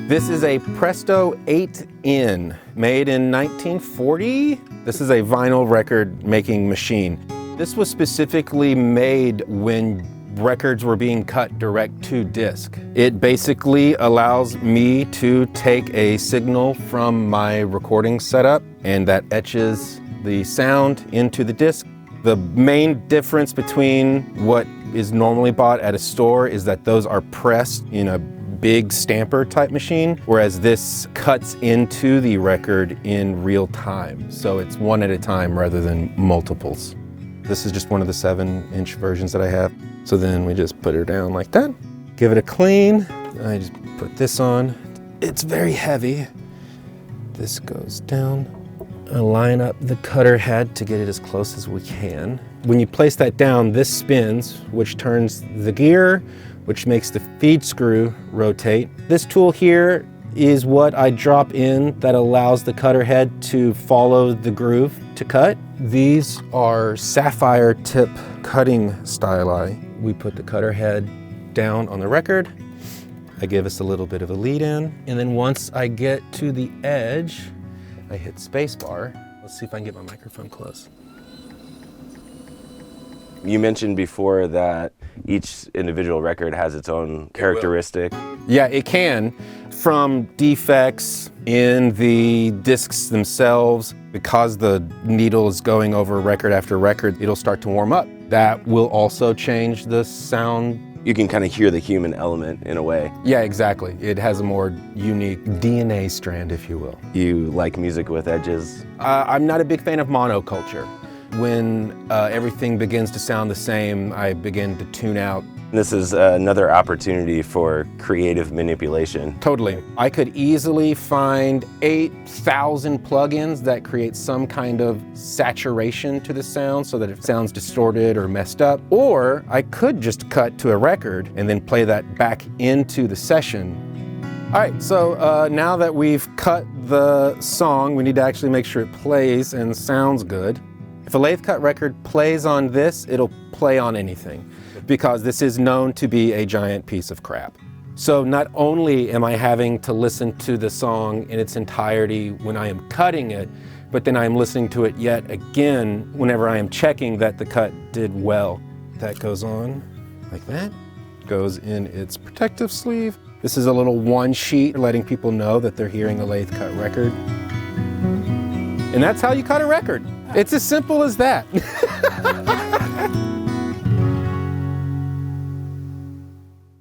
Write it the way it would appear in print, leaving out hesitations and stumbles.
This is a Presto 8N, made in 1940. This is a vinyl record making machine. This was specifically made when records were being cut direct to disc. It basically allows me to take a signal from my recording setup, and that etches the sound into the disc. The main difference between what is normally bought at a store is that those are pressed in a big stamper type machine, whereas this cuts into the record in real time. So it's one at a time rather than multiples. This is just one of the 7-inch versions that I have. So then we just put her down like that, give it a clean. I just put this on. It's very heavy. This goes down. I line up the cutter head to get it as close as we can. When you place that down, this spins, which turns the gear, which makes the feed screw rotate. This tool here is what I drop in that allows the cutter head to follow the groove to cut. These are sapphire tip cutting styli. We put the cutter head down on the record. I give us a little bit of a lead in. And then once I get to the edge, I hit spacebar. Let's see if I can get my microphone close. You mentioned before that each individual record has its own characteristic. Yeah, it can. From defects in the discs themselves, because the needle is going over record after record, it'll start to warm up. That will also change the sound. You can kind of hear the human element in a way. Yeah, exactly. It has a more unique DNA strand, if you will. You like music with edges? I'm not a big fan of monoculture. When everything begins to sound the same, I begin to tune out. This is another opportunity for creative manipulation. Totally. I could easily find 8,000 plugins that create some kind of saturation to the sound so that it sounds distorted or messed up. Or I could just cut to a record and then play that back into the session. All right, so now that we've cut the song, we need to actually make sure it plays and sounds good. If a lathe cut record plays on this, it'll play on anything, because this is known to be a giant piece of crap. So not only am I having to listen to the song in its entirety when I am cutting it, but then I'm listening to it yet again whenever I am checking that the cut did well. That goes on like that, goes in its protective sleeve. This is a little one sheet letting people know that they're hearing a lathe cut record. And that's how you cut a record. It's as simple as that.